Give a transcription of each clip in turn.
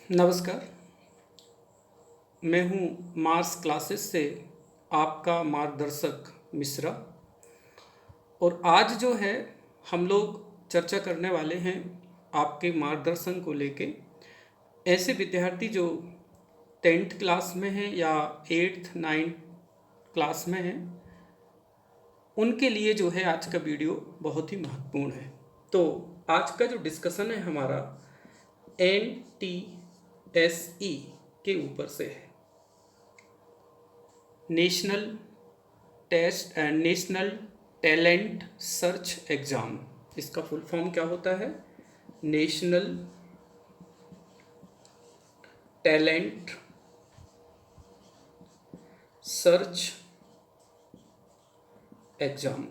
नमस्कार। मैं हूँ मार्स क्लासेस से आपका मार्गदर्शक मिश्रा। और आज जो है हम लोग चर्चा करने वाले हैं आपके मार्गदर्शन को लेके। ऐसे विद्यार्थी जो 10th क्लास में हैं या 8th 9th क्लास में हैं, उनके लिए जो है आज का वीडियो बहुत ही महत्वपूर्ण है। तो आज का जो डिस्कशन है हमारा NTSE के ऊपर से है। National talent search exam. इसका फुल फॉर्म क्या होता है? National talent search exam.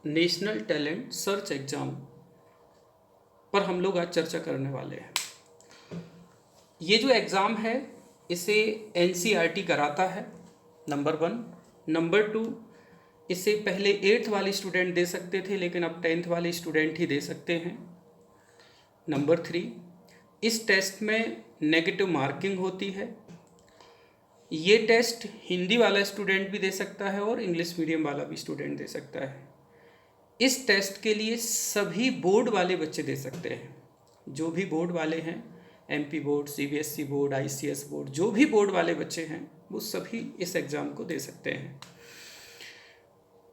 National talent search exam पर हम लोग आज चर्चा करने वाले हैं। ये जो एग्ज़ाम है इसे NCERT कराता है, नंबर 1। नंबर 2, इसे पहले 8th वाले स्टूडेंट दे सकते थे, लेकिन अब 10th वाले स्टूडेंट ही दे सकते हैं। नंबर 3, इस टेस्ट में नेगेटिव मार्किंग होती है। ये टेस्ट हिंदी वाला स्टूडेंट भी दे सकता है और इंग्लिश मीडियम वाला भी स्टूडेंट दे सकता है। इस टेस्ट के लिए सभी बोर्ड वाले बच्चे दे सकते हैं। जो भी बोर्ड वाले हैं, MP board, CBSE board, ICS board, जो भी बोर्ड वाले बच्चे हैं वो सभी इस एग्ज़ाम को दे सकते हैं।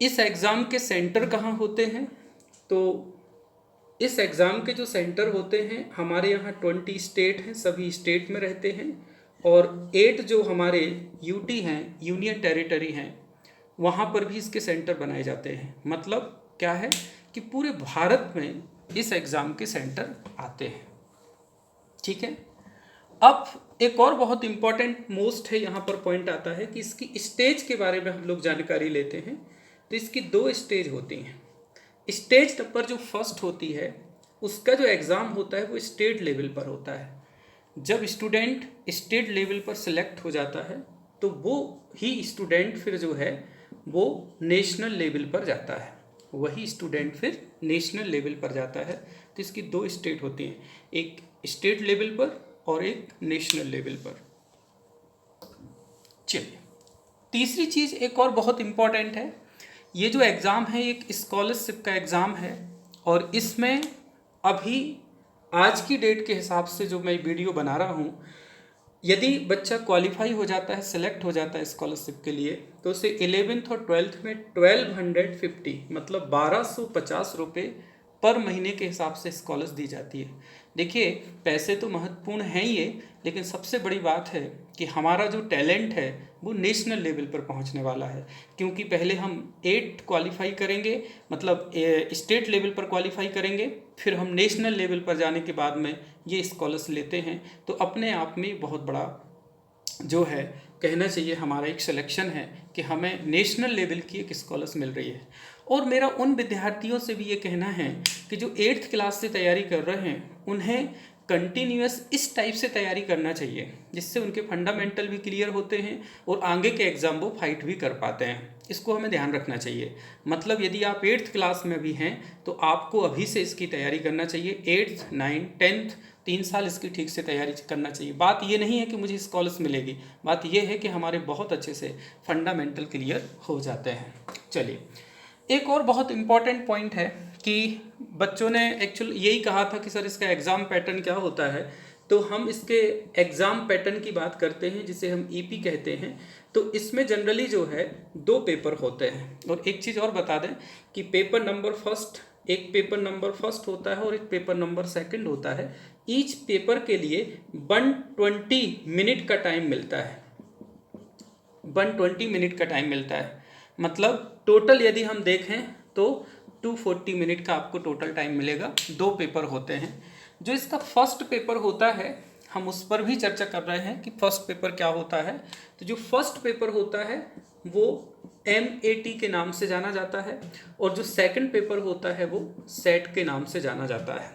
इस एग्ज़ाम के सेंटर कहाँ होते हैं? तो इस एग्ज़ाम के जो सेंटर होते हैं, हमारे यहाँ 20 स्टेट हैं, सभी स्टेट में रहते हैं। और 8 जो हमारे UT हैं, यूनियन टेरिटरी हैं, वहाँ पर भी इसके सेंटर बनाए जाते हैं। मतलब क्या है कि पूरे भारत में इस एग्ज़ाम के सेंटर आते हैं। ठीक है। अब एक और बहुत इम्पॉर्टेंट मोस्ट है, यहाँ पर पॉइंट आता है कि इसकी स्टेज के बारे में हम लोग जानकारी लेते हैं। तो इसकी 2 स्टेज होती हैं। स्टेज नंबर जो फर्स्ट होती है, उसका जो एग्ज़ाम होता है वो स्टेट लेवल पर होता है। जब स्टूडेंट स्टेट लेवल पर सिलेक्ट हो जाता है तो वो ही स्टूडेंट फिर जो है वो नेशनल लेवल पर जाता है। वही स्टूडेंट फिर नेशनल लेवल पर जाता है। तो इसकी 2 स्टेट होती हैं, एक स्टेट लेवल पर और एक नेशनल लेवल पर। चलिए, तीसरी चीज़ एक और बहुत इम्पॉर्टेंट है। ये जो एग्ज़ाम है एक स्कॉलरशिप का एग्ज़ाम है। और इसमें अभी आज की डेट के हिसाब से जो मैं वीडियो बना रहा हूँ, यदि बच्चा क्वालिफाई हो जाता है, सेलेक्ट हो जाता है स्कॉलरशिप के लिए, तो उसे 11th और 12th में 1250 मतलब 1250 रुपये पर महीने के हिसाब से स्कॉलरशिप दी जाती है। देखिए, पैसे तो महत्वपूर्ण हैं ही है, लेकिन सबसे बड़ी बात है कि हमारा जो टैलेंट है वो नेशनल लेवल पर पहुंचने वाला है। क्योंकि पहले हम 8 क्वालिफाई करेंगे, मतलब स्टेट लेवल पर क्वालिफाई करेंगे, फिर हम नेशनल लेवल पर जाने के बाद में ये स्कॉलरशिप लेते हैं। तो अपने आप में बहुत बड़ा जो है कहना चाहिए हमारा एक सिलेक्शन है कि हमें नेशनल लेवल की एक स्कॉलरशिप मिल रही है। और मेरा उन विद्यार्थियों से भी ये कहना है कि जो 8th क्लास से तैयारी कर रहे हैं, उन्हें कंटिन्यूस इस टाइप से तैयारी करना चाहिए जिससे उनके फंडामेंटल भी क्लियर होते हैं और आगे के एग्ज़ाम वो फाइट भी कर पाते हैं। इसको हमें ध्यान रखना चाहिए। मतलब यदि आप 8th क्लास में भी हैं तो आपको अभी से इसकी तैयारी करना चाहिए। 8th 9th 10th 3 साल इसकी ठीक से तैयारी करना चाहिए। बात ये नहीं है कि मुझे स्कॉलरशिप मिलेगी, बात ये है कि हमारे बहुत अच्छे से फंडामेंटल क्लियर हो जाते हैं। चलिए, एक और बहुत इम्पॉर्टेंट पॉइंट है कि बच्चों ने एक्चुअल यही कहा था कि सर इसका एग्ज़ाम पैटर्न क्या होता है। तो हम इसके एग्ज़ाम पैटर्न की बात करते हैं जिसे हम EP कहते हैं। तो इसमें जनरली जो है 2 पेपर होते हैं। और एक चीज़ और बता दें कि पेपर नंबर फर्स्ट होता है और एक पेपर नंबर 2 होता है। ईच पेपर के लिए 120 मिनट का टाइम मिलता है। 120 मिनट का टाइम मिलता है। मतलब टोटल यदि हम देखें तो 240 मिनट का आपको टोटल टाइम मिलेगा। 2 पेपर होते हैं। जो इसका फर्स्ट पेपर होता है, हम उस पर भी चर्चा कर रहे हैं कि फर्स्ट पेपर क्या होता है। तो जो फर्स्ट पेपर होता है वो MAT के नाम से जाना जाता है और जो सेकंड पेपर होता है वो सेट के नाम से जाना जाता है।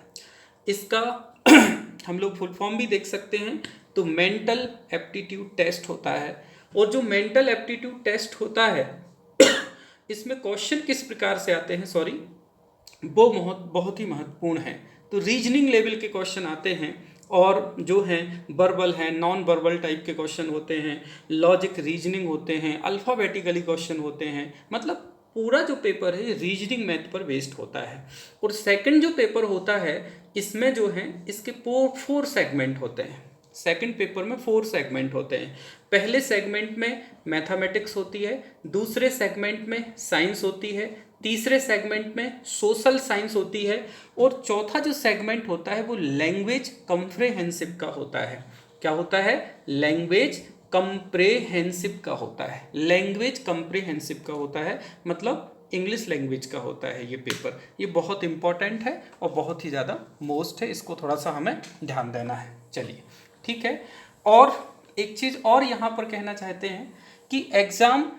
इसका हम लोग फुल फॉर्म भी देख सकते हैं। तो मेंटल एप्टीट्यूड टेस्ट होता है। और जो मेंटल एप्टीट्यूड टेस्ट होता है इसमें क्वेश्चन किस प्रकार से आते हैं, वो बहुत ही महत्वपूर्ण है। तो रीजनिंग लेवल के क्वेश्चन आते हैं और जो हैं वर्बल हैं, नॉन वर्बल टाइप के क्वेश्चन होते हैं, लॉजिक रीजनिंग होते हैं, अल्फ़ाबेटिकली क्वेश्चन होते हैं। मतलब पूरा जो पेपर है ये रीजनिंग मैथ पर बेस्ड होता है। और सेकंड जो पेपर होता है इसमें जो है इसके 4 सेगमेंट होते हैं। सेकंड पेपर में 4 सेगमेंट होते हैं। पहले सेगमेंट में मैथमेटिक्स होती है, दूसरे सेगमेंट में साइंस होती है, तीसरे सेगमेंट में सोशल साइंस होती है, और चौथा जो सेगमेंट होता है वो लैंग्वेज कम्प्रेहेंसिव का होता है। क्या होता है? लैंग्वेज कंप्रेहेंसिव का होता है। लैंग्वेज कंप्रेहेंसिव का होता है, मतलब इंग्लिश लैंग्वेज का होता है ये पेपर। ये बहुत इंपॉर्टेंट है और बहुत ही ज़्यादा मोस्ट है, इसको थोड़ा सा हमें ध्यान देना है। चलिए ठीक है। और एक चीज़ और यहाँ पर कहना चाहते हैं कि एग्ज़ाम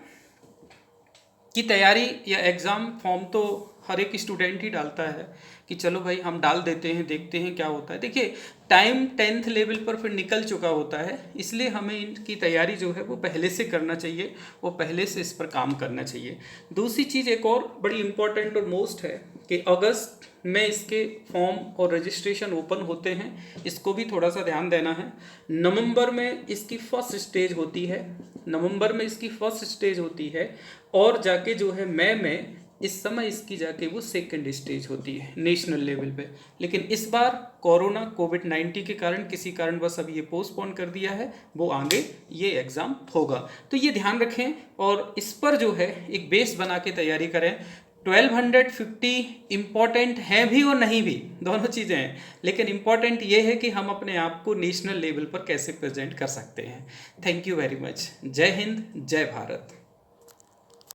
की तैयारी या एग्ज़ाम फॉर्म तो हर एक स्टूडेंट ही डालता है कि चलो भाई हम डाल देते हैं, देखते हैं क्या होता है। देखिए टाइम 10th लेवल पर फिर निकल चुका होता है, इसलिए हमें इनकी तैयारी जो है वो पहले से करना चाहिए, वो पहले से इस पर काम करना चाहिए। दूसरी चीज़ एक और बड़ी इम्पोर्टेंट और मोस्ट है कि अगस्त में इसके फॉर्म और रजिस्ट्रेशन ओपन होते हैं, इसको भी थोड़ा सा ध्यान देना है। नवंबर में इसकी फर्स्ट स्टेज होती है, नवंबर में इसकी फर्स्ट स्टेज होती है, और जाके जो है मई में इस समय इसकी जाके वो सेकंड स्टेज होती है नेशनल लेवल पे। लेकिन इस बार कोरोना कोविड-19 के कारण किसी कारण बस अब ये पोस्टपोन कर दिया है, वो आगे ये एग्ज़ाम होगा। तो ये ध्यान रखें और इस पर जो है एक बेस बना के तैयारी करें। 1250 इम्पॉर्टेंट हैं भी और नहीं भी, दोनों चीज़ें हैं, लेकिन इम्पॉर्टेंट ये है कि हम अपने आप को नेशनल लेवल पर कैसे प्रेजेंट कर सकते हैं। Thank you very much. जय हिंद, जय भारत।